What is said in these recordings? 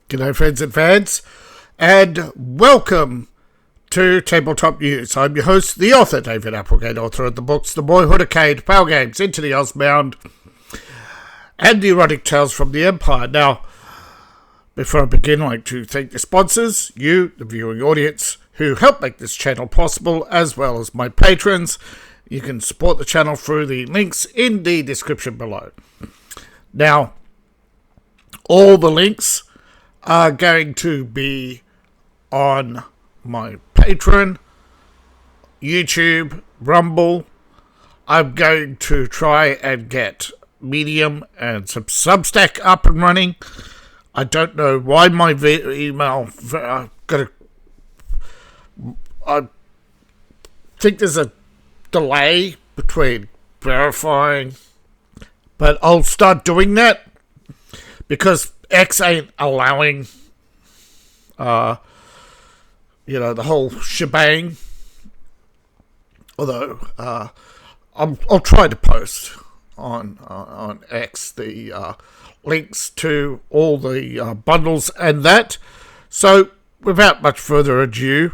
G'day friends and fans, and welcome to Tabletop News. I'm your host, the author, David Applegate, author of the books The Boyhood Arcade, Power Games, Into the Ozmound, and The Erotic Tales from the Empire. Now, before I begin, I'd like to thank the sponsors, you, the viewing audience, who help make this channel possible, as well as my patrons. You can support the channel through the links in the description below. Now, all the links are going to be on my Patreon, YouTube, Rumble. I'm going to try and get Medium and some Substack up and running. I don't know why my email... I think there's a delay between verifying, but I'll start doing that because X ain't allowing, the whole shebang. Although, I'll try to post on X the links to all the bundles and that. So, without much further ado,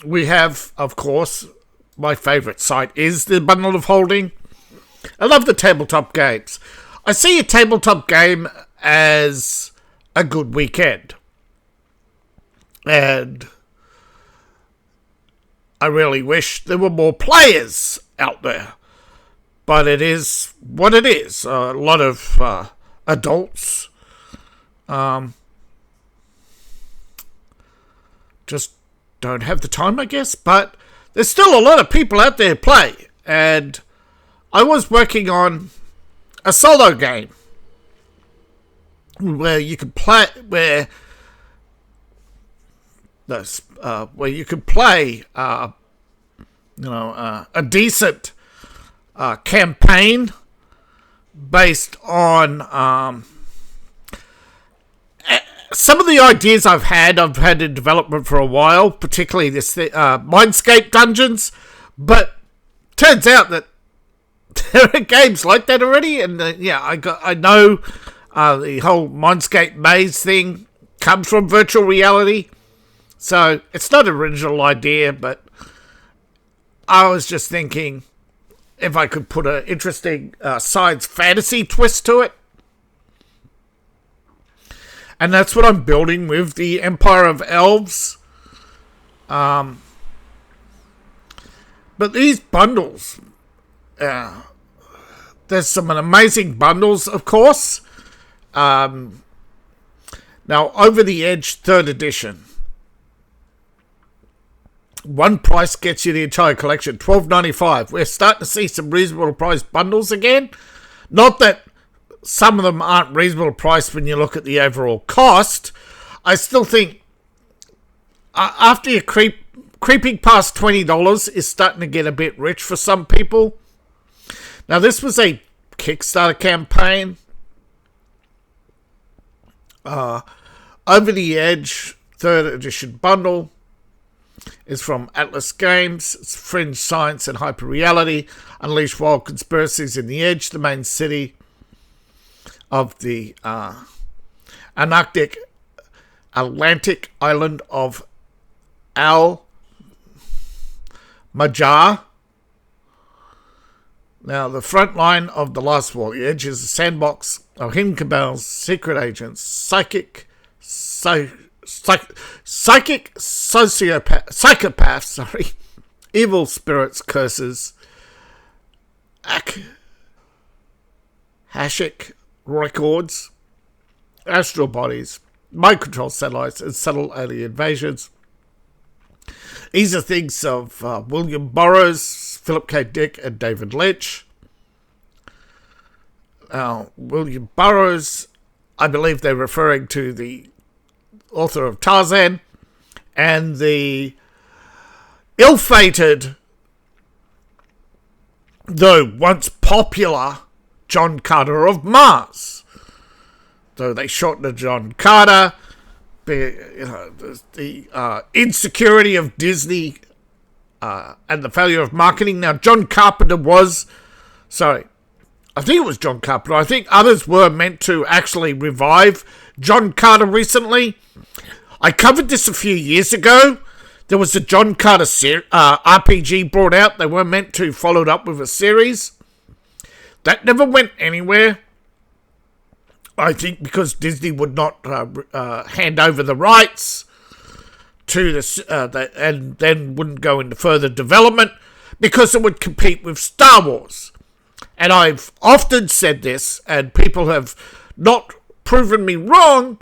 we have, of course, my favourite site is the Bundle of Holding. I love the tabletop games. I see a tabletop game as a good weekend. And I really wish there were more players out there. But it is what it is. A lot of adults just don't have the time, I guess. But there's still a lot of people out there play. And I was working on a solo game where you can play you can play a decent campaign based on some of the ideas I've had in development for a while, particularly this Mindscape dungeons, but turns out that there are games like that already, and I know the whole Mindscape maze thing comes from virtual reality, so it's not an original idea, but I was just thinking if I could put an interesting science fantasy twist to it, and that's what I'm building with the Empire of Elves. But these bundles... there's some amazing bundles, of course. Now, Over the Edge 3rd edition. One price gets you the entire collection, $12.95. We're starting to see some reasonable price bundles again. Not that some of them aren't reasonable price when you look at the overall cost. I still think after you're creeping past $20 is starting to get a bit rich for some people. Now, this was a Kickstarter campaign. Over the Edge 3rd edition bundle is from Atlas Games. It's fringe science and hyper-reality. Unleash wild conspiracies in the Edge, the main city of the Atlantic island of Al-Majar. Now, the front line of the Last Voyage is a sandbox of hidden cabals, secret agents, psychopaths, evil spirits, curses, Akashic records, astral bodies, mind control satellites, and subtle alien invasions. These are things of William Burroughs, Philip K. Dick, and David Lynch. William Burroughs, I believe they're referring to the author of Tarzan, and the ill-fated, though once popular, John Carter of Mars. Though they shortened to John Carter, the insecurity of Disney and the failure of marketing. Now, John Carpenter was... Sorry. I think it was John Carpenter. I think others were meant to actually revive John Carter recently. I covered this a few years ago. There was a John Carter RPG brought out. They were meant to follow it up with a series. That never went anywhere. I think because Disney would not hand over the rights to this, and then wouldn't go into further development because it would compete with Star Wars. And I've often said this, and people have not proven me wrong,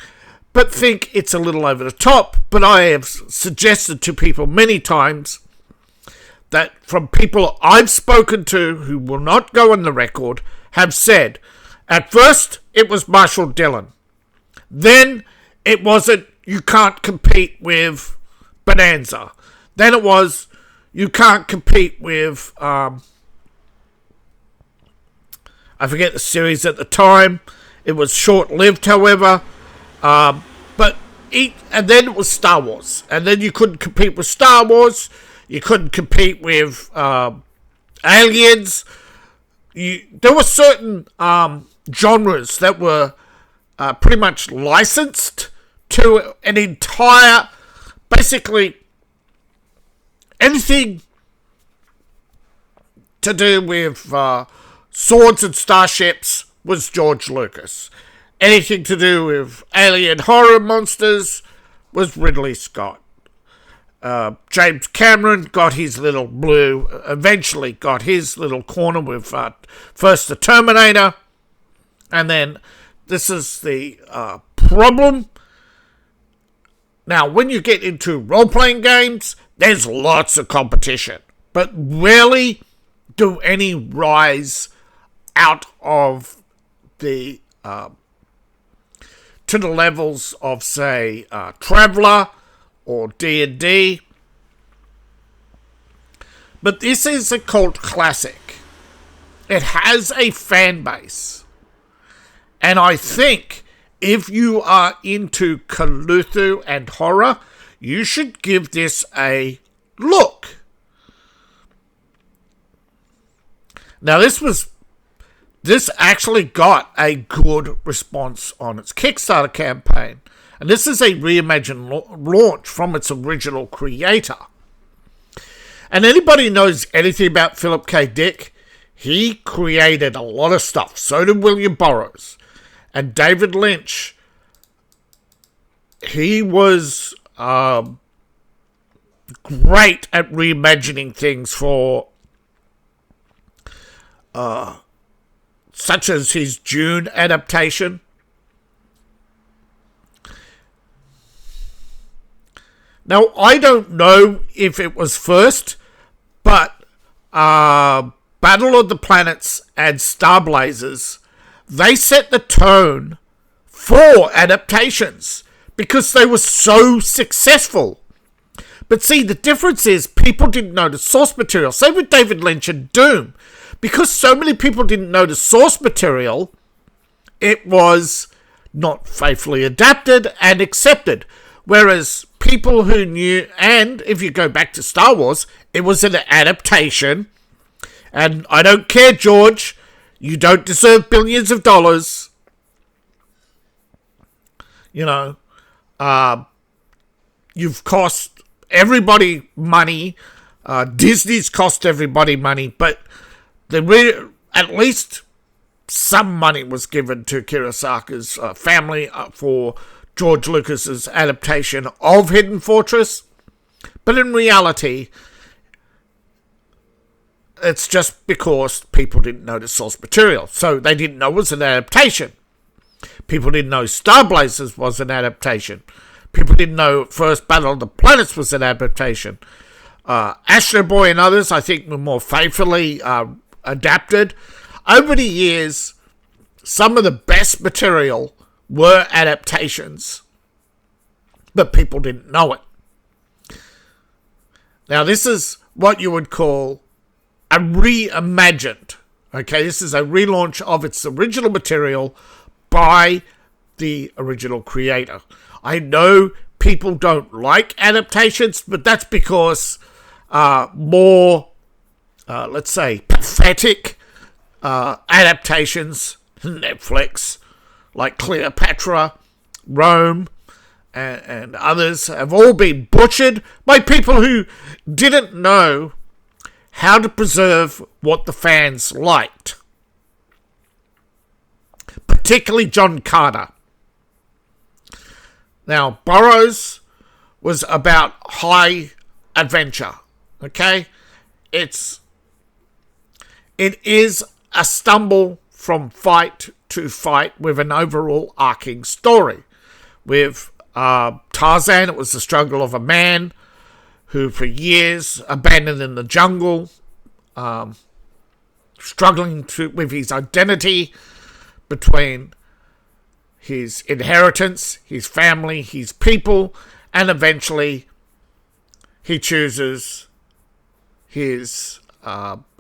but think it's a little over the top. But I have suggested to people many times that from people I've spoken to who will not go on the record have said, at first it was Marshall Dillon. Then it wasn't, you can't compete with Bonanza. Then it was, you can't compete with, I forget the series at the time. It was short-lived, however. And then it was Star Wars. And then you couldn't compete with Star Wars. You couldn't compete with Aliens. There were certain genres that were pretty much licensed to an entire, basically, anything to do with swords and starships was George Lucas. Anything to do with alien horror monsters was Ridley Scott. James Cameron got his little eventually got his little corner with first the Terminator. And then this is the problem. Now, when you get into role-playing games, there's lots of competition. But rarely do any rise out of the to the levels of, say, Traveller or D&D. But this is a cult classic. It has a fan base. And I think if you are into Cthulhu and horror, you should give this a look. Now, this actually got a good response on its Kickstarter campaign. And this is a reimagined launch from its original creator. And anybody who knows anything about Philip K. Dick, he created a lot of stuff. So did William Burroughs. And David Lynch, he was great at reimagining things for such as his Dune adaptation. Now, I don't know if it was first, but Battle of the Planets and Star Blazers, they set the tone for adaptations because they were so successful. But see, the difference is people didn't know the source material. Same with David Lynch and Doom. Because so many people didn't know the source material, it was not faithfully adapted and accepted. Whereas people who knew, and if you go back to Star Wars, it was an adaptation. And I don't care, George, you don't deserve billions of dollars. You know, you've cost everybody money. Disney's cost everybody money, but at least some money was given to Kurosaka's family for George Lucas's adaptation of Hidden Fortress. But in reality, it's just because people didn't know the source material. So they didn't know it was an adaptation. People didn't know Star Blazers was an adaptation. People didn't know First Battle of the Planets was an adaptation. Astro Boy and others, I think, were more faithfully adapted. Over the years, some of the best material were adaptations, but people didn't know it. Now, this is what you would call a reimagined. Okay, this is a relaunch of its original material by the original creator. I know people don't like adaptations, but that's because more, let's say, pathetic adaptations, Netflix, like Cleopatra, Rome, and others have all been butchered by people who didn't know how to preserve what the fans liked. Particularly John Carter. Now, Burroughs was about high adventure, okay? It is a stumble from fight to fight with an overall arcing story. With Tarzan, it was the struggle of a man who for years abandoned in the jungle, struggling with his identity between his inheritance, his family, his people, and eventually he chooses his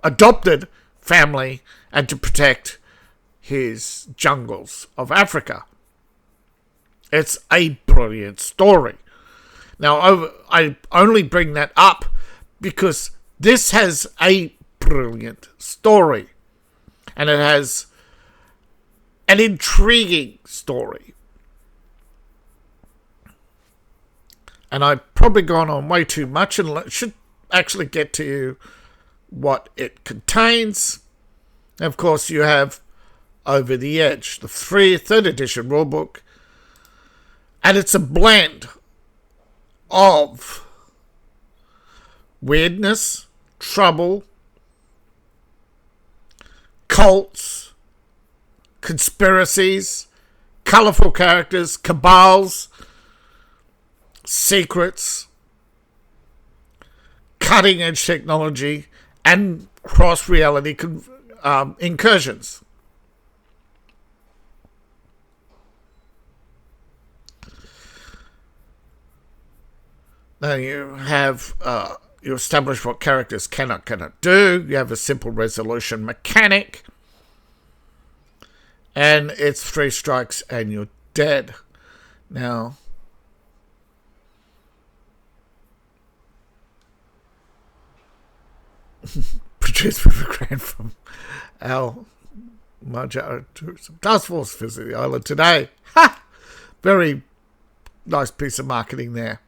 adopted family and to protect his jungles of Africa. It's a brilliant story. Now, I only bring that up because this has a brilliant story. And it has an intriguing story. And I've probably gone on way too much and should actually get to you what it contains. And of course, you have Over the Edge, the third edition rulebook. And it's a blend of weirdness, trouble, cults, conspiracies, colourful characters, cabals, secrets, cutting-edge technology, and cross-reality incursions. Now you have, you establish what characters cannot do. You have a simple resolution mechanic. And it's 3 strikes and you're dead. Now, produced with a grant from Al Margaro to some task force visit the island today. Ha! Very nice piece of marketing there.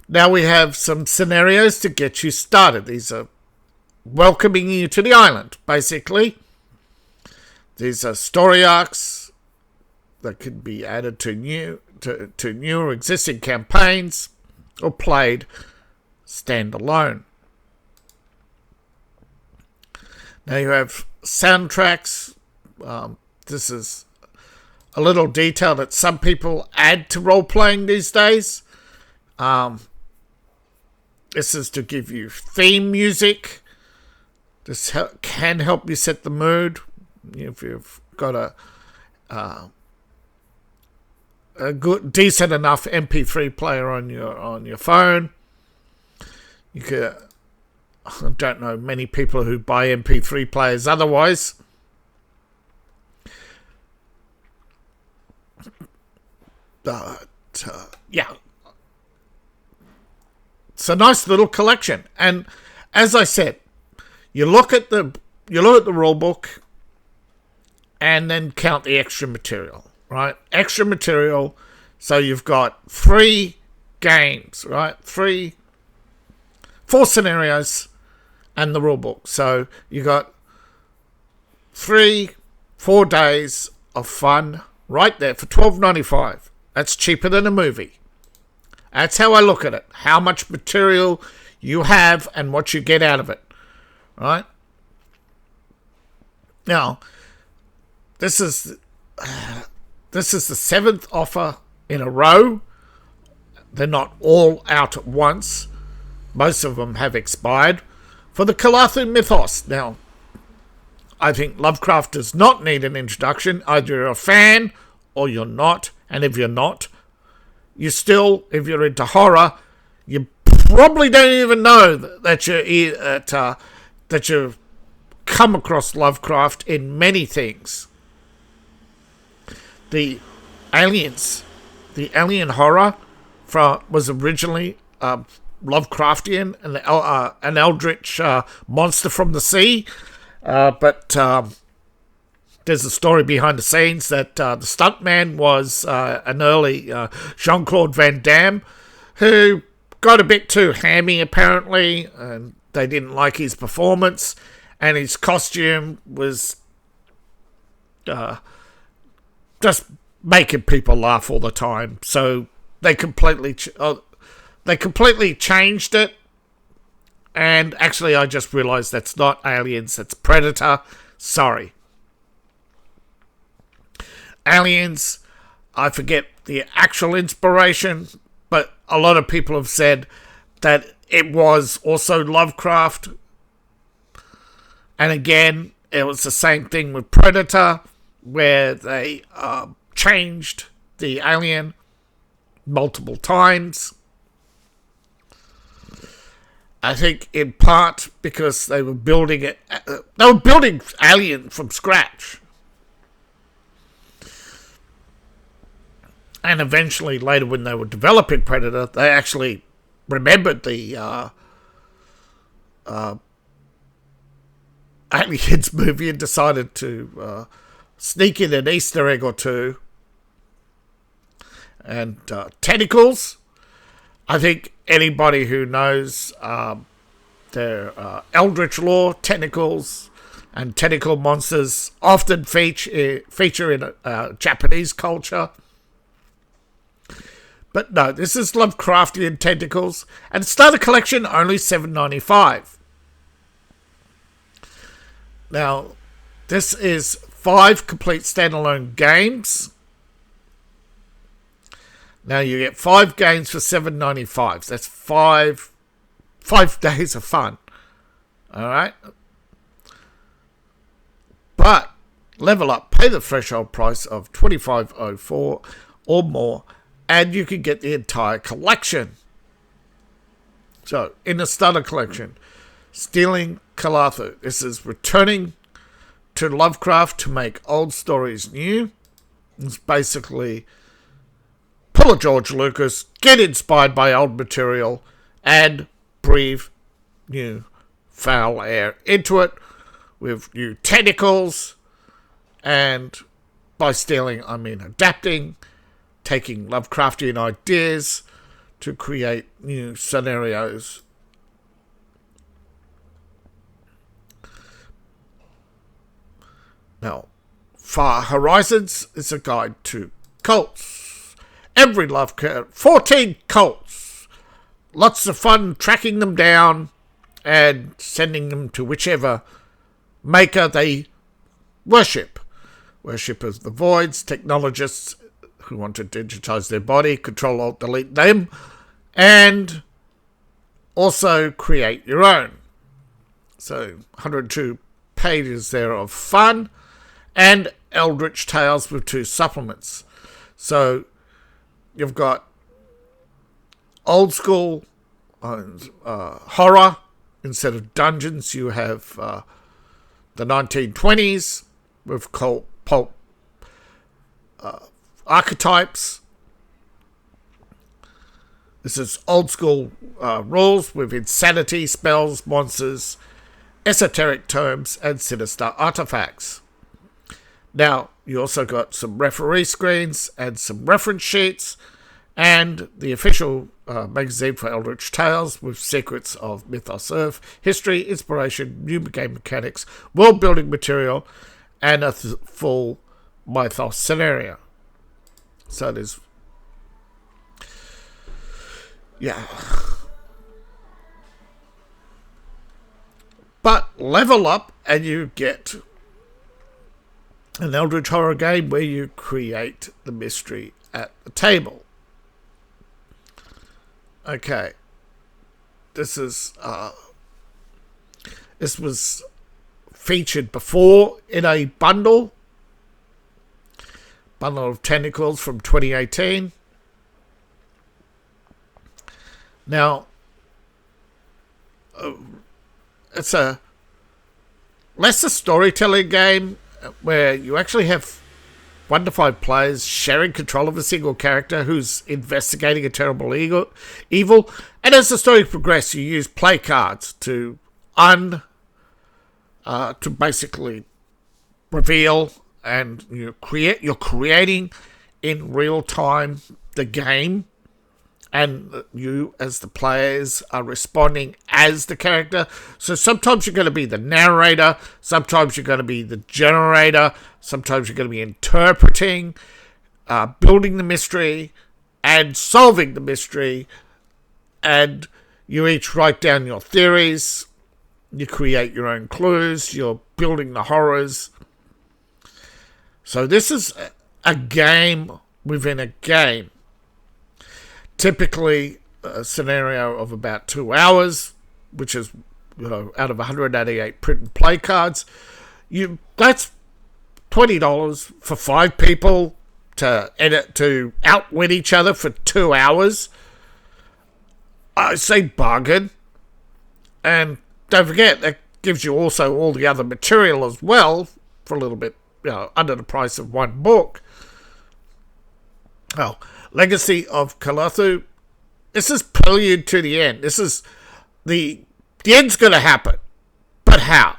Now we have some scenarios to get you started. These are welcoming you to the island, basically. These are story arcs that can be added to new or existing campaigns or played standalone. Now you have soundtracks. This is a little detail that some people add to role-playing these days. This is to give you theme music. This can help you set the mood. If you've got a good, decent enough MP3 player on your phone, you could. I don't know many people who buy MP3 players otherwise. But yeah, it's a nice little collection. And as I said, you look at the rule book and then count the extra material, right? Extra material. So you've got 3 games, right? 4 scenarios and the rule book. So you got 4 days of fun right there for $12.95. That's cheaper than a movie. That's how I look at it. How much material you have and what you get out of it, right? Now, this is the 7th offer in a row. They're not all out at once. Most of them have expired. For the Cthulhu mythos. Now, I think Lovecraft does not need an introduction. Either you're a fan or you're not. And if you're not, you still, if you're into horror, you probably don't even know that you've come across Lovecraft in many things. The aliens, the alien horror was originally Lovecraftian, an eldritch monster from the sea. But there's a story behind the scenes that the stuntman was an early Jean-Claude Van Damme, who got a bit too hammy apparently, and they didn't like his performance, and his costume was just making people laugh all the time. So they completely changed it. And actually, I just realised that's not Aliens, that's Predator. Sorry. Aliens, I forget the actual inspiration, but a lot of people have said that it was also Lovecraft. And again, it was the same thing with Predator, where they changed the alien multiple times. I think in part because they were building it. They were building Alien from scratch. And eventually, later when they were developing Predator, they actually remembered the Aliens movie and decided to sneak in an Easter egg or two. And Tentacles, I think anybody who knows their Eldritch lore, Tentacles and tentacle monsters often feature in Japanese culture. But no, this is Lovecraftian Tentacles, and starter collection only $7.95. Now, this is 5 complete standalone games. Now you get 5 games for $7.95. That's 5 days of fun. Alright? But level up, pay the threshold price of $25.04 or more, and you can get the entire collection. So, in the starter collection, Stealing Cthulhu. This is returning to Lovecraft to make old stories new. It's basically pull a George Lucas, get inspired by old material, and breathe new foul air into it with new tentacles. And by stealing, I mean adapting, taking Lovecraftian ideas to create new scenarios. Now, Far Horizons is a guide to cults. Every Lovecraft, 14 cults. Lots of fun tracking them down and sending them to whichever maker they worship. Worshippers of the voids, technologists who want to digitize their body, Control Alt Delete them, and also create your own. So 102 pages there of fun, and Eldritch Tales with 2 supplements. So you've got old school horror. Instead of dungeons, you have the 1920s with pulp archetypes. This is old school rules with insanity, spells, monsters, esoteric terms, and sinister artifacts. Now, you also got some referee screens and some reference sheets, and the official magazine for Eldritch Tales with secrets of Mythos Earth, history, inspiration, new game mechanics, world-building material, and a full Mythos scenario. So there's... yeah. But level up and you get an Eldritch horror game where you create the mystery at the table. Okay. This was featured before in a bundle of Tentacles from 2018. Now, it's a lesser storytelling game where you actually have 1 to 5 players sharing control of a single character who's investigating a terrible evil. And as the story progresses, you use play cards to to basically reveal, and you're creating in real time the game, and you as the players are responding as the character. So sometimes you're going to be the narrator, sometimes you're going to be the generator, sometimes you're going to be interpreting, building the mystery and solving the mystery, and you each write down your theories, you create your own clues, you're building the horrors. So this is a game within a game. Typically a scenario of about 2 hours, which is, out of 188 print and play cards. That's $20 for 5 people to outwit each other for 2 hours. I say bargain. And don't forget, that gives you also all the other material as well for a little bit, under the price of one book. Oh, Legacy of Cthulhu. This is prelude to the end. This is the end's going to happen. But how?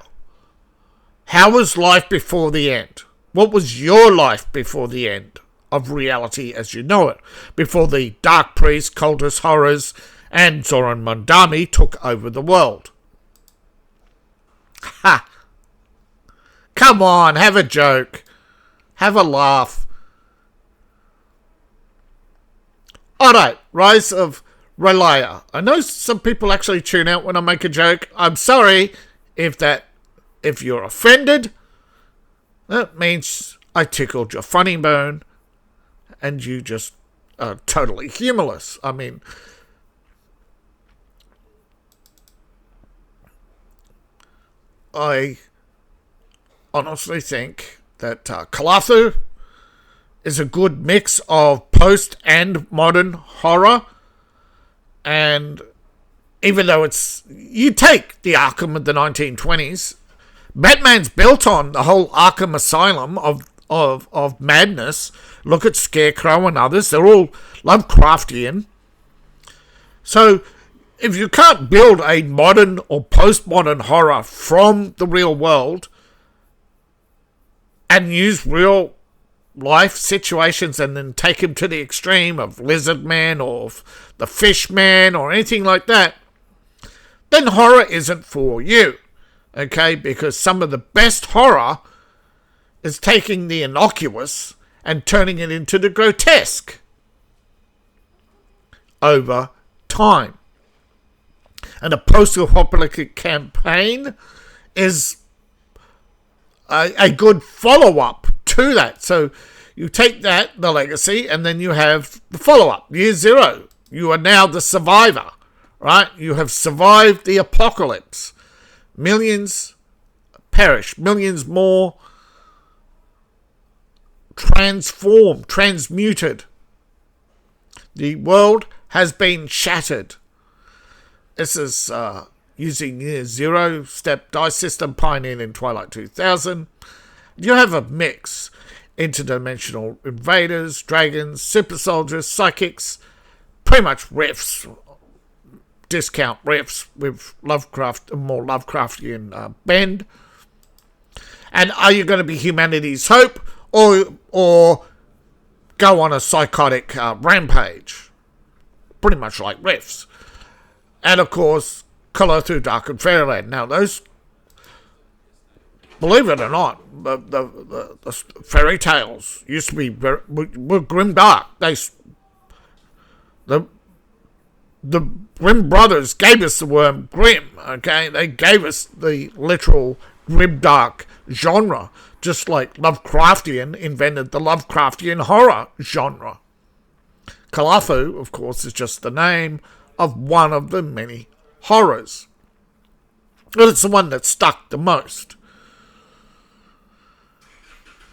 How was life before the end? What was your life before the end of reality as you know it? Before the Dark Priest, Cultist Horrors, and Zoran Mondami took over the world. Ha! Come on, have a joke. Have a laugh. Alright, Rise of Relaya. I know some people actually tune out when I make a joke. I'm sorry if you're offended. That means I tickled your funny bone and you just are totally humorless. I mean, I honestly think that Cthulhu is a good mix of post and modern horror. And even though you take the Arkham of the 1920s, Batman's built on the whole Arkham Asylum of madness. Look at Scarecrow and others. They're all Lovecraftian. So if you can't build a modern or postmodern horror from the real world and use real life situations and then take him to the extreme of Lizard Man or the Fish Man or anything like that, then horror isn't for you. Okay? Because some of the best horror is taking the innocuous and turning it into the grotesque over time. And a post-apocalyptic campaign is a good follow-up to that. So you take that, the legacy, and then you have the follow-up. Year Zero. You are now the survivor, right? You have survived the apocalypse. Millions perish. Millions more transformed, transmuted. The world has been shattered. This is using Year Zero step dice system pioneered in Twilight 2000. You have a mix. Interdimensional invaders, dragons, super soldiers, psychics, pretty much riffs, discount riffs with Lovecraft, more Lovecraftian bend. And are you going to be humanity's hope or go on a psychotic rampage? Pretty much like riffs. And of course, Cthulhu Dark and Fairyland. Now those, believe it or not, the fairy tales used to be were grim dark. The Grimm brothers gave us the word grim. Okay, they gave us the literal grim dark genre, just like Lovecraftian invented the Lovecraftian horror genre. Cthulhu, of course, is just the name of one of the many horrors. But it's the one that stuck the most.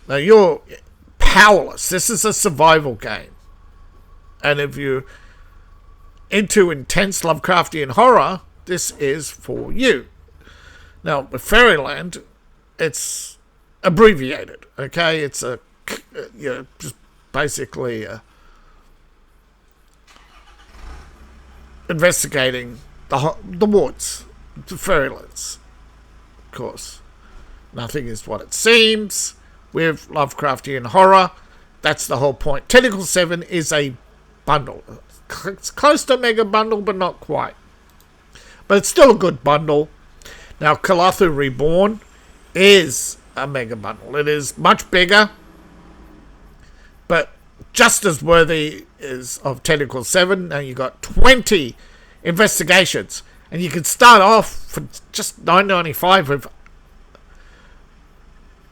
Now you're powerless. This is a survival game. And if you're into intense Lovecraftian horror, this is for you. Now, with Fairyland, it's abbreviated, okay? It's just basically investigating the woods, the fairylands, of course. Nothing is what it seems. With Lovecraftian horror, that's the whole point. Tentacles 7 is a bundle. It's close to a mega bundle, but not quite. But it's still a good bundle. Now, Cthulhu Reborn is a mega bundle. It is much bigger, but just as worthy as of Tentacles 7. Now you got 20 investigations, and you can start off for just $9.95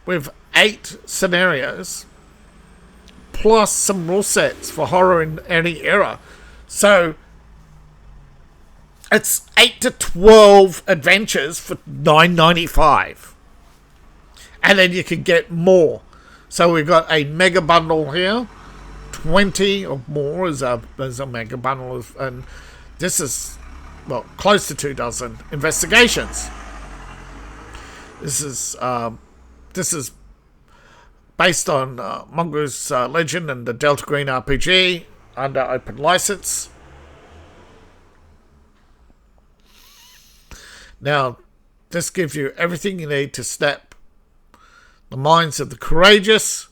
with 8 scenarios, plus some rule sets for horror in any era. So it's 8 to 12 adventures for $9.95. And then you can get more. So we've got a mega bundle here. 20 or more is a mega bundle. And this is, well, close to 2 dozen investigations. This is based on Mongoose Legend and the Delta Green RPG under open license. Now, this gives you everything you need to snap the minds of the courageous.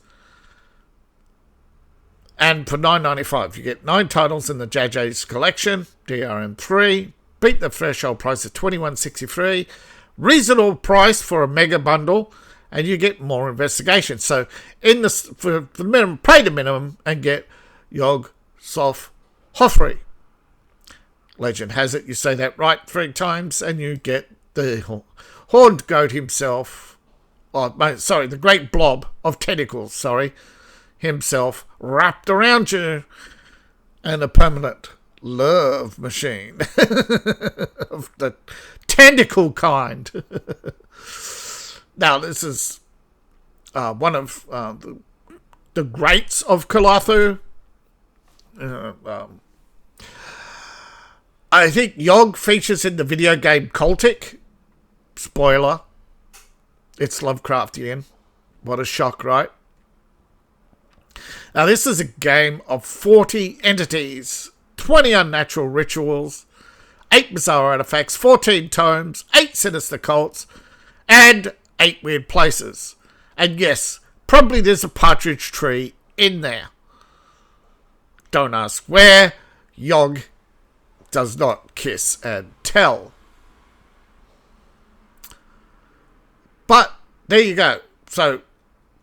And for $9.95, you get 9 titles in the JJ's collection, DRM3. Beat the threshold price of $21.63. Reasonable price for a mega bundle. And you get more investigations. So, in this, for the minimum, pay the minimum and get Yog Soph Hothri. Legend has it, you say that right 3 times, and you get the horned goat himself. Oh, sorry, the great blob of tentacles, himself wrapped around you, and a permanent love machine of the tentacle kind. Now, this is one of the greats of Cthulhu. I think Yog features in the video game Cultic. Spoiler. It's Lovecraftian. What a shock, right? Now, this is a game of 40 entities, 20 unnatural rituals, 8 bizarre artifacts, 14 tomes, 8 sinister cults, and 8 weird places. And yes, probably there's a partridge tree in there. Don't ask where. Yog does not kiss and tell. But there you go. So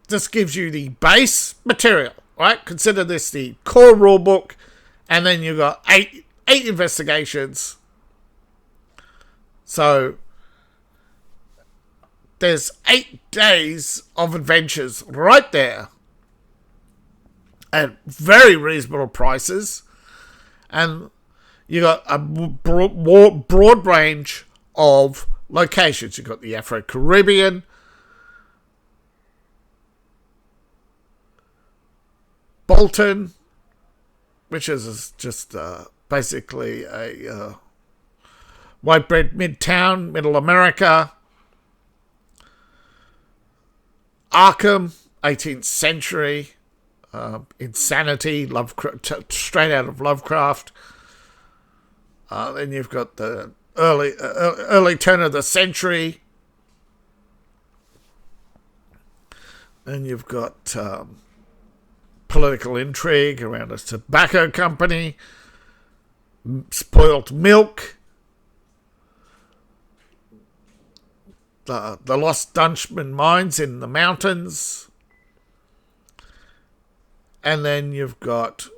this gives you the base material, right? Consider this the core rulebook, and then you've got eight investigations. So there's 8 days of adventures right there at very reasonable prices, and you got a broad range of locations. You've got the Afro-Caribbean, Bolton, which is just basically a white bread midtown, middle America. Arkham, 18th century, insanity, Lovecraft, straight out of Lovecraft. Then you've got the early turn of the century. Then you've got political intrigue around a tobacco company, spoilt milk, the lost Dutchman mines in the mountains, and then you've got,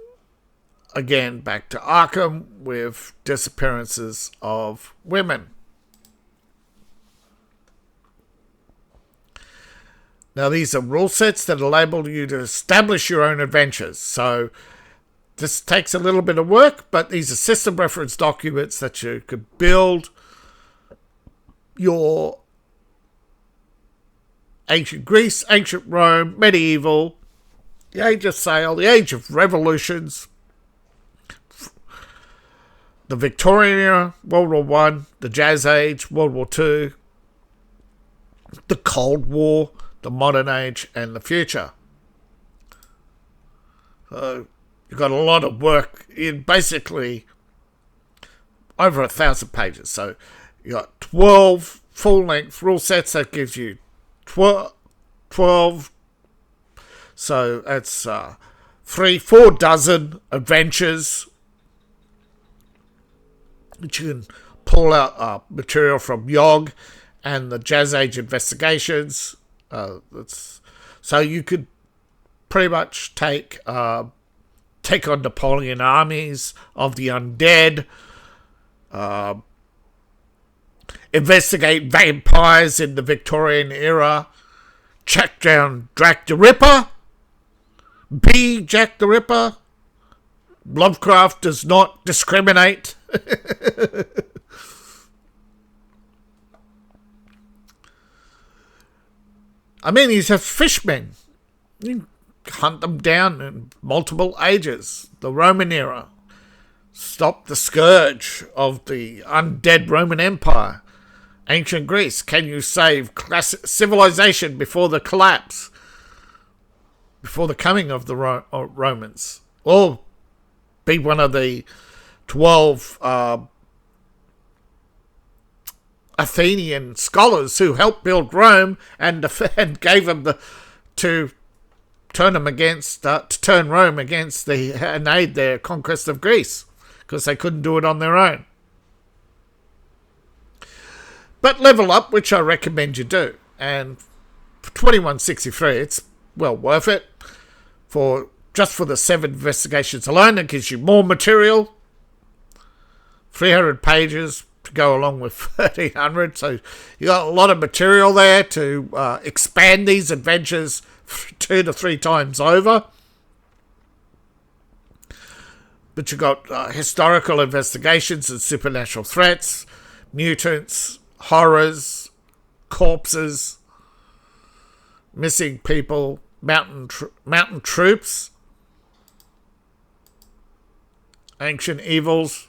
again, back to Arkham with disappearances of women. Now, these are rule sets that enable you to establish your own adventures. So this takes a little bit of work, but these are system reference documents that you could build your ancient Greece, ancient Rome, medieval, the Age of Sail, the Age of Revolutions, the Victorian era, World War One, the Jazz Age, World War Two, the Cold War, the Modern Age, and the future. So you've got a lot of work in basically over 1,000 pages. So you got 12 full-length rule sets. That gives you 12. So that's 4 dozen adventures, which you can pull out material from Yogg and the Jazz Age investigations. So you could pretty much take on Napoleon armies of the undead, investigate vampires in the Victorian era, track down Jack the Ripper, be Jack the Ripper. Lovecraft does not discriminate. I mean, he's a fishman. You hunt them down in multiple ages. The Roman era. Stop the scourge of the undead Roman Empire. Ancient Greece. Can you save classic civilization before the collapse? Before the coming of the Romans? Or be one of the 12 Athenian scholars who helped build Rome and gave them to turn Rome against and aid their conquest of Greece, because they couldn't do it on their own. But level up, which I recommend you do, and for $21.63, it's well worth it. Just for the 7 investigations alone, it gives you more material, 300 pages to go along with 1,300. So you got a lot of material there to expand these adventures 2 to 3 times over. But you got historical investigations and supernatural threats, mutants, horrors, corpses, missing people, mountain troops, ancient evils,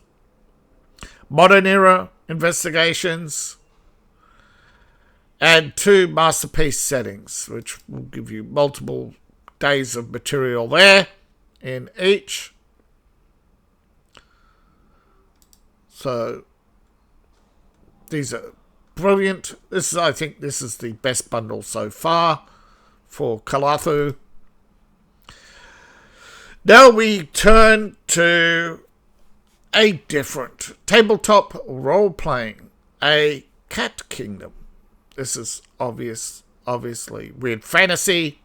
modern era investigations, and 2 masterpiece settings, which will give you multiple days of material there in each. So these are brilliant. I think this is the best bundle so far for Cthulhu. Now we turn to a different tabletop role-playing, a cat kingdom. This is obviously weird fantasy.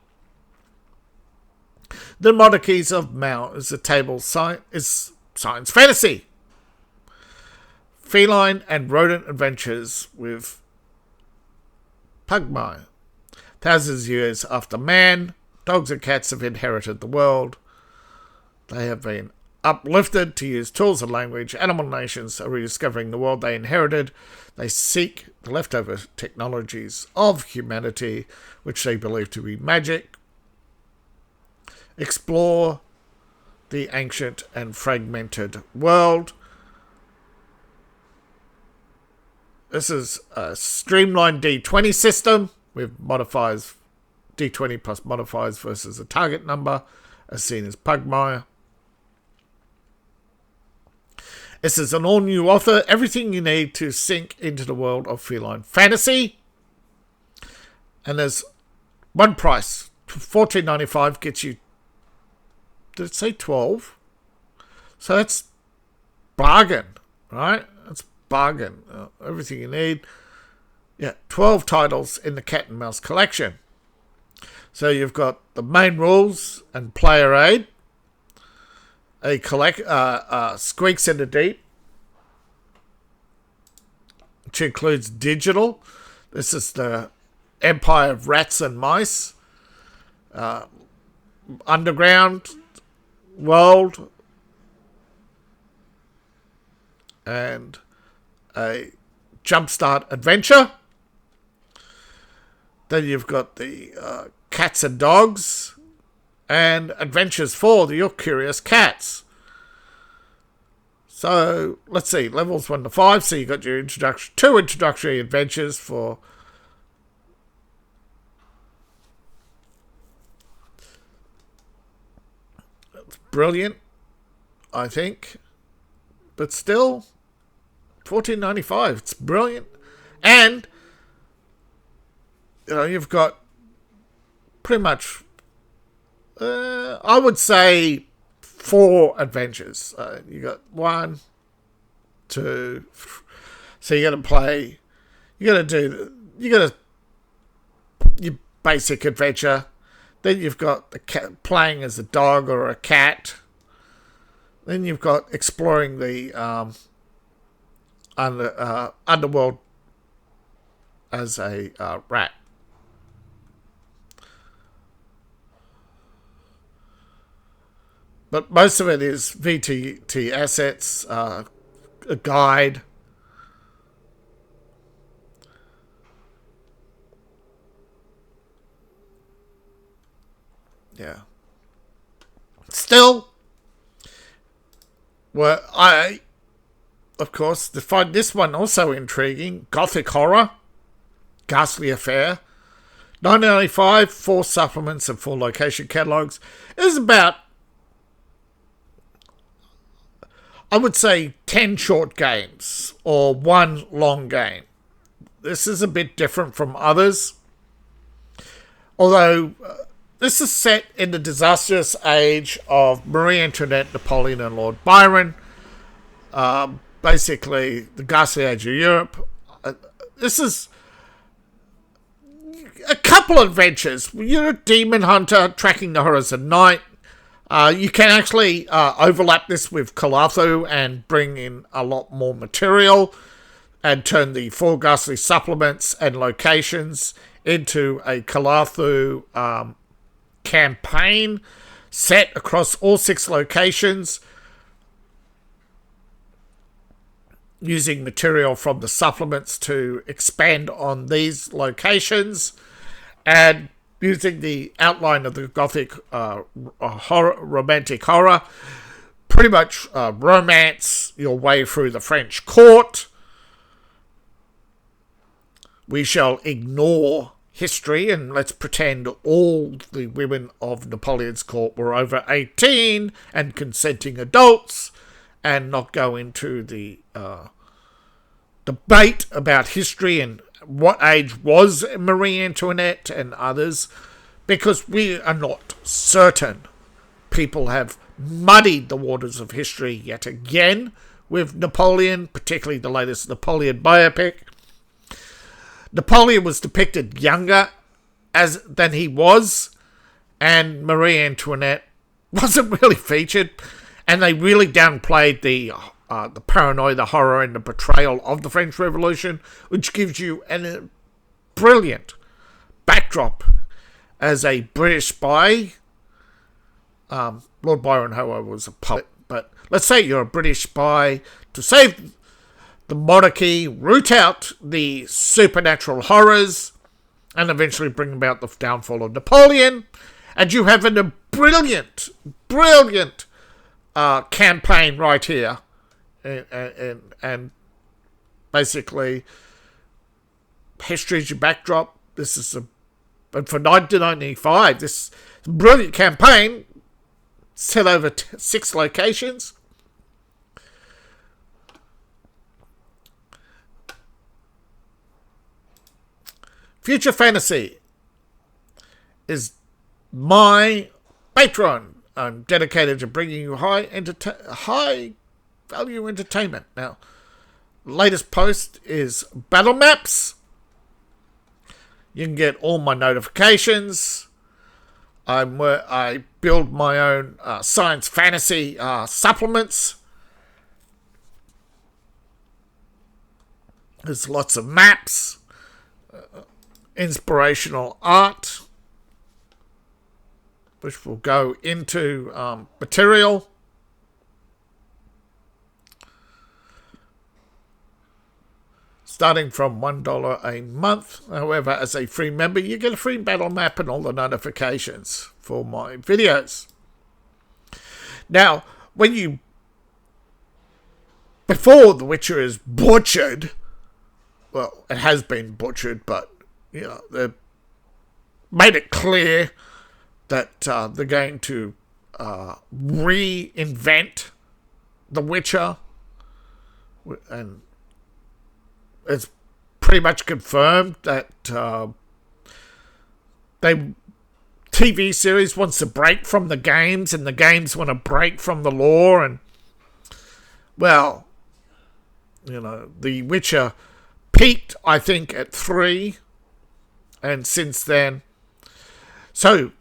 The Monarchies of Mau is a is science fantasy. Feline and rodent adventures with Pugmire. Thousands of years after man, dogs and cats have inherited the world. They have been uplifted to use tools and language. Animal nations are rediscovering the world they inherited. They seek the leftover technologies of humanity, which they believe to be magic. Explore the ancient and fragmented world. This is a streamlined D20 system with modifiers, D20 plus modifiers versus a target number, as seen as Pugmire. This is an all-new author, everything you need to sink into the world of feline fantasy. And there's one price, $14.95 gets you, did it say 12? So that's bargain, right? That's bargain. Everything you need. Yeah, 12 titles in the Cat and Mouse collection. So you've got the main rules and player aid. Squeaks in the Deep, which includes digital. This is the Empire of Rats and Mice. Underground World. And a Jumpstart Adventure. Then you've got the Cats and Dogs and Adventures for the Your Curious Cats. So let's see, levels 1 to 5. So you got your introduction, 2 introductory adventures for that's brilliant, I think. But still, $14.95. It's brilliant. And you've got pretty much, I would say, 4 adventures. You got 1, 2. So you got to play. You got your basic adventure. Then you've got the cat playing as a dog or a cat. Then you've got exploring the underworld as a rat. But most of it is VTT assets, a guide. Yeah. Still, well, I, of course, find this one also intriguing. Gothic horror, Ghastly Affair, 1995, 4 supplements and 4 location catalogues. It is about, I would say, 10 short games or 1 long game. This is a bit different from others. Although, this is set in the disastrous age of Marie Antoinette, Napoleon, and Lord Byron. Basically, the ghastly age of Europe. This is a couple of adventures. You're a demon hunter tracking the horrors of night. You can actually overlap this with Cthulhu and bring in a lot more material and turn the 4 ghastly supplements and locations into a Cthulhu campaign set across all 6 locations using material from the supplements to expand on these locations and using the outline of the Gothic romantic horror, pretty much romance your way through the French court. We shall ignore history and let's pretend all the women of Napoleon's court were over 18 and consenting adults and not go into the debate about history and what age was Marie Antoinette and others, because we are not certain. People have muddied the waters of history yet again with Napoleon, particularly the latest Napoleon biopic. Napoleon was depicted younger than he was, and Marie Antoinette wasn't really featured, and they really downplayed the paranoia, the horror, and the betrayal of the French Revolution, which gives you a brilliant backdrop as a British spy. Lord Byron, however, was a poet, but let's say you're a British spy to save the monarchy, root out the supernatural horrors, and eventually bring about the downfall of Napoleon. And you have a brilliant campaign right here. And basically, history is your backdrop. This is and for 1995, this brilliant campaign set over 6 locations. Future Fantasy is my Patreon. I'm dedicated to bringing you high value entertainment. Now, latest post is battle maps. You can get all my notifications. I build my own science fantasy supplements. There's lots of maps. Inspirational art, which will go into material. Starting from $1 a month. However, as a free member, you get a free battle map and all the notifications for my videos. Now, before The Witcher is butchered, well, it has been butchered, but they made it clear that they're going to reinvent The Witcher, and it's pretty much confirmed that they TV series wants to break from the games, and the games want to break from the lore, and well, The Witcher peaked, I think, at 3, and since then. So,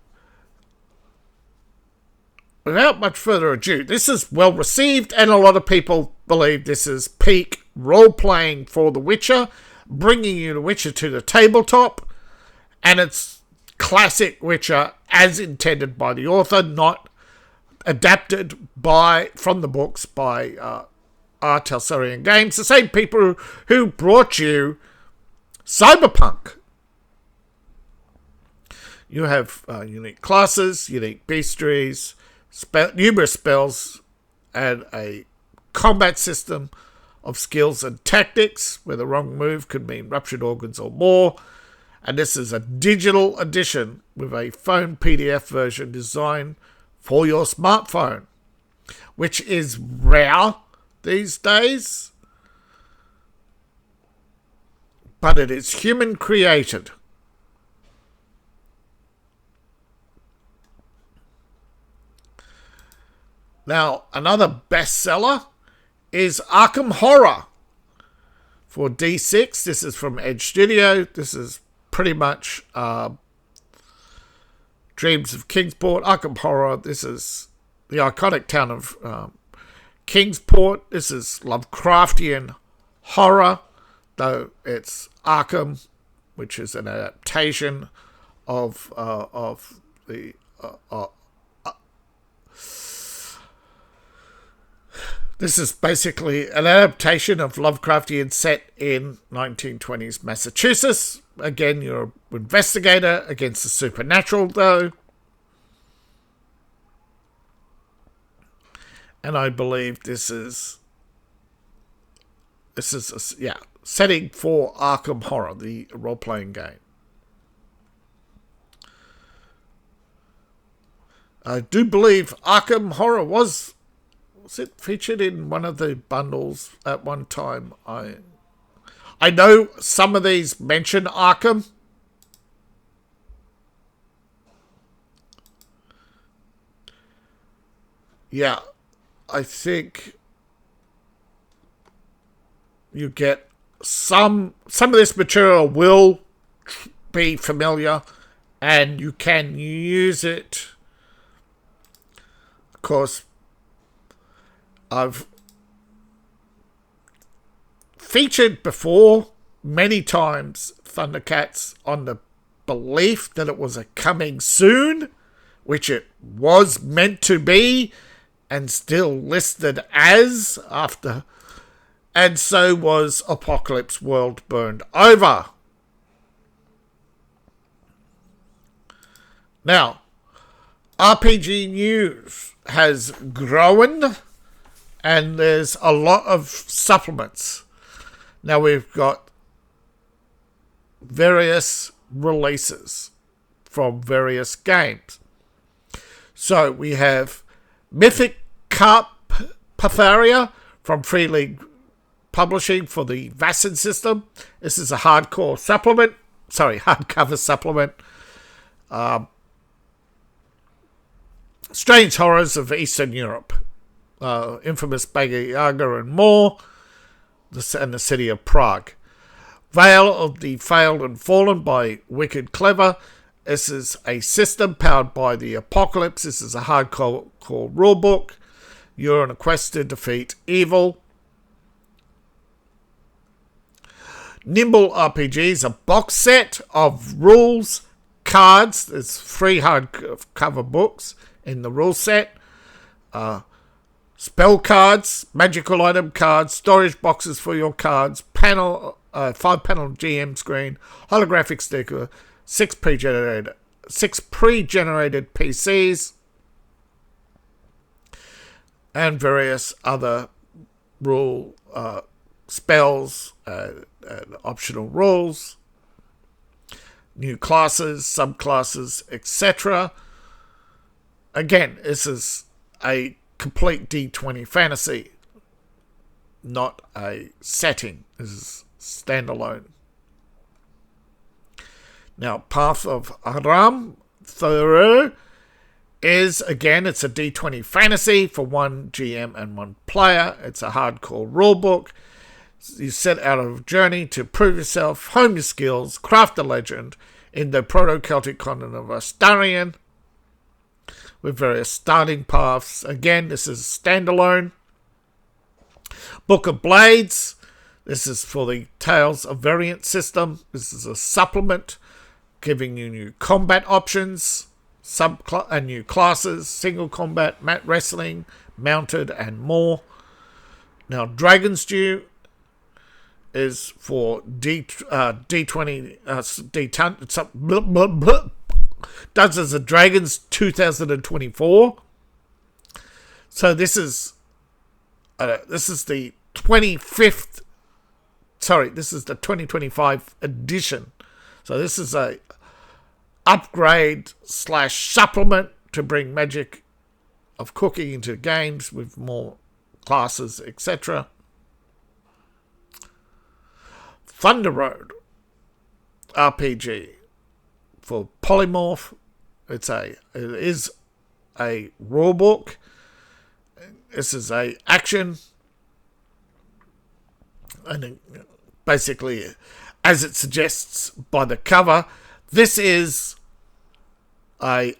without much further ado, this is well received, and a lot of people believe this is peak role-playing for The Witcher, bringing you The Witcher to the tabletop, and it's classic Witcher as intended by the author, not adapted from the books by Talsorian Games, the same people who brought you Cyberpunk. You have unique classes, unique bestiaries, numerous spells, and a combat system of skills and tactics, where the wrong move could mean ruptured organs or more. And this is a digital edition with a phone PDF version designed for your smartphone, which is rare these days, but it is human created. Now, another bestseller is Arkham Horror for D6. This is from Edge Studio. This is pretty much Dreams of Kingsport. Arkham Horror, this is the iconic town of Kingsport. This is Lovecraftian horror, though it's Arkham, which is an adaptation of the this is basically an adaptation of Lovecraftian set in 1920s Massachusetts. Again, you're an investigator against the supernatural, though. And I believe this is a setting for Arkham Horror, the role-playing game. I do believe Arkham Horror was it featured in one of the bundles at one time? I know some of these mention Arkham. Yeah, I think you get some of this material will be familiar, and you can use it. Of course, I've featured before many times Thundercats on the belief that it was a coming soon, which it was meant to be and still listed as after, and so was Apocalypse World Burned Over. Now, RPG news has grown, and there's a lot of supplements. Now we've got various releases from various games. So we have Mythic Carpathia from Free League Publishing for the Vassin system. This is a hardcover supplement. Strange Horrors of Eastern Europe. Infamous Baba Yaga and more, and the City of Prague. Veil of the Failed and Fallen by Wicked Clever. This is a system powered by the Apocalypse. This is a hardcore rulebook. You're on a quest to defeat evil. Nimble RPGs, a box set of rules, cards. There's 3 hardcover books in the rule set. Spell cards, magical item cards, storage boxes for your cards, 5-panel GM screen, holographic sticker, 6 pre-generated PCs, and various other rule spells and optional rules, new classes, subclasses, etc. Again, this is a complete D20 fantasy, not a setting. This is standalone. Now, Path of Aram Thoreau is, again, it's a D20 fantasy for one GM and one player. It's a hardcore rulebook. You set out on a journey to prove yourself, hone your skills, craft a legend in the proto-Celtic continent of Astarian with various starting paths. Again, this is standalone. Book of Blades. This is for the Tales of Variant system. This is a supplement giving you new combat options, and new classes, single combat, mat wrestling, mounted, and more. Now, Dragon's Due is for D20, Dungeons and Dragons 2024. So this is the 25th. Sorry, this is the 2025 edition. So this is a upgrade / supplement to bring magic of cooking into games with more classes, etc. Thunder Road RPG for Polymorph. It is a rulebook. This is a action, and basically, as it suggests by the cover, this is it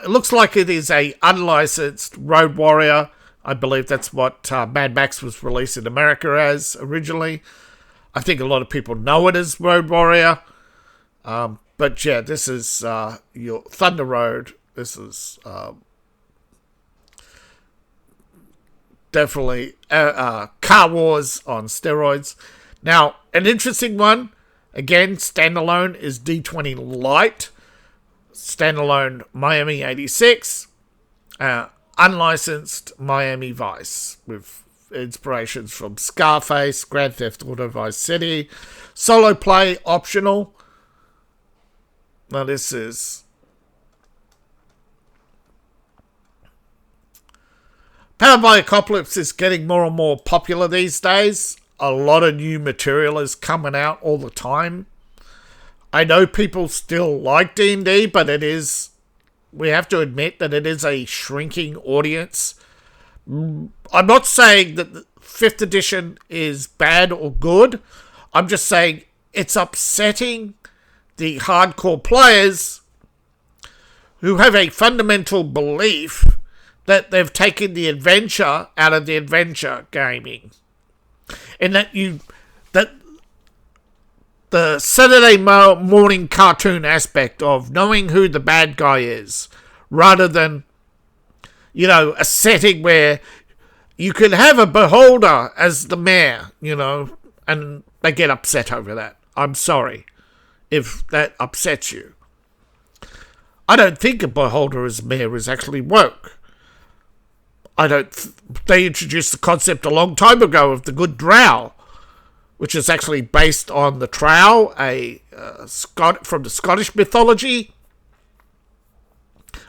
looks like it is a unlicensed Road Warrior. I believe that's what Mad Max was released in America as originally. I think a lot of people know it as Road Warrior. But yeah, this is your Thunder Road. This is definitely Car Wars on steroids. Now, an interesting one, again, standalone, is D20 Light. Standalone Miami 86. Unlicensed Miami Vice with inspirations from Scarface, Grand Theft Auto Vice City. Solo play optional. Now this is Powered by Apocalypse is getting more and more popular these days. A lot of new material is coming out all the time. I know people still like D&D, but we have to admit that it is a shrinking audience. I'm not saying that the 5th edition is bad or good. I'm just saying it's upsetting the hardcore players who have a fundamental belief that they've taken the adventure out of the adventure gaming. And that the Saturday morning cartoon aspect of knowing who the bad guy is, rather than, a setting where you could have a beholder as the mayor, and they get upset over that. I'm sorry if that upsets you. I don't think a beholder as mayor is actually woke. They introduced the concept a long time ago of the good drow, which is actually based on the Trow, from the Scottish mythology.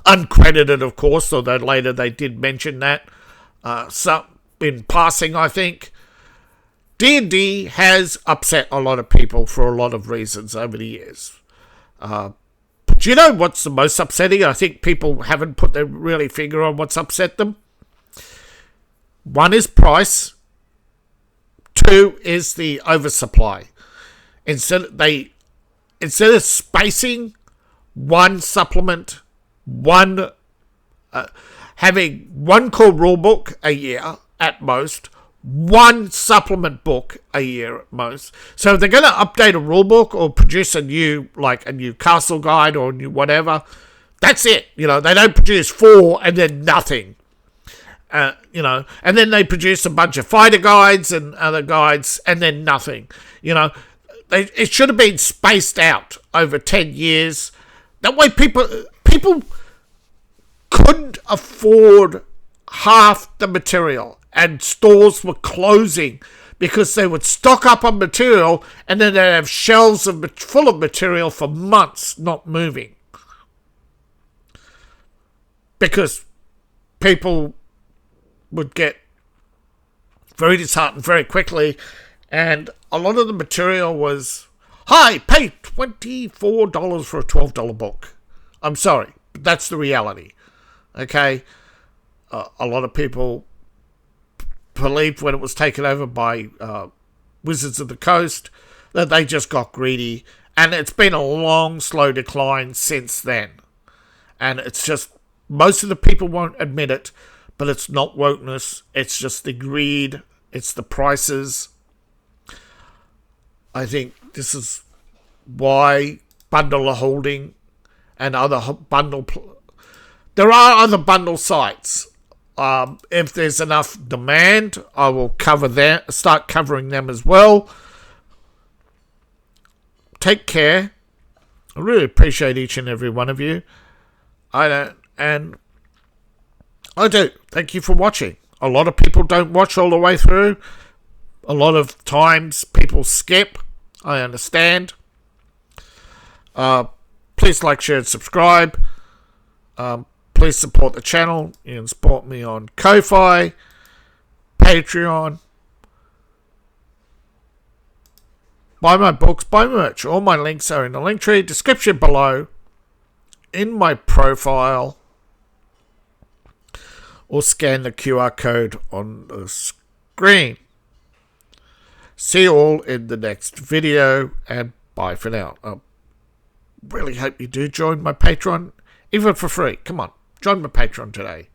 Uncredited, of course, although later they did mention that. In passing, I think. D&D has upset a lot of people for a lot of reasons over the years. Do you know what's the most upsetting? I think people haven't put their really finger on what's upset them. One is price. 2 is the oversupply. Instead of spacing one supplement, having one core rulebook a year at most, one supplement book a year at most. So if they're going to update a rulebook or produce a new castle guide or a new whatever, that's it. They don't produce 4 and then nothing. And then they produce a bunch of fighter guides and other guides and then nothing. It should have been spaced out over 10 years. That way people couldn't afford half the material, and stores were closing because they would stock up on material and then they'd have shelves full of material for months not moving. Because people would get very disheartened very quickly, and a lot of the material was Hi, pay $24 for a $12 book. I'm sorry, but that's the reality. Okay? A lot of people believed when it was taken over by Wizards of the Coast that they just got greedy, and it's been a long, slow decline since then. And it's just, most of the people won't admit it, but it's not wokeness, it's just the greed, it's the prices. I think this is why Bundle Holding and other bundle... There are other bundle sites. If there's enough demand, I will start covering them as well. Take care. I really appreciate each and every one of you. I do. Thank you for watching. A lot of people don't watch all the way through. A lot of times people skip. I understand. Please like, share, and subscribe. Please support the channel. You can support me on Ko-Fi, Patreon. Buy my books, buy merch. All my links are in the link tree, description below, in my profile, or scan the QR code on the screen. See you all in the next video, and bye for now. I really hope you do join my Patreon, even for free. Come on, join my Patreon today.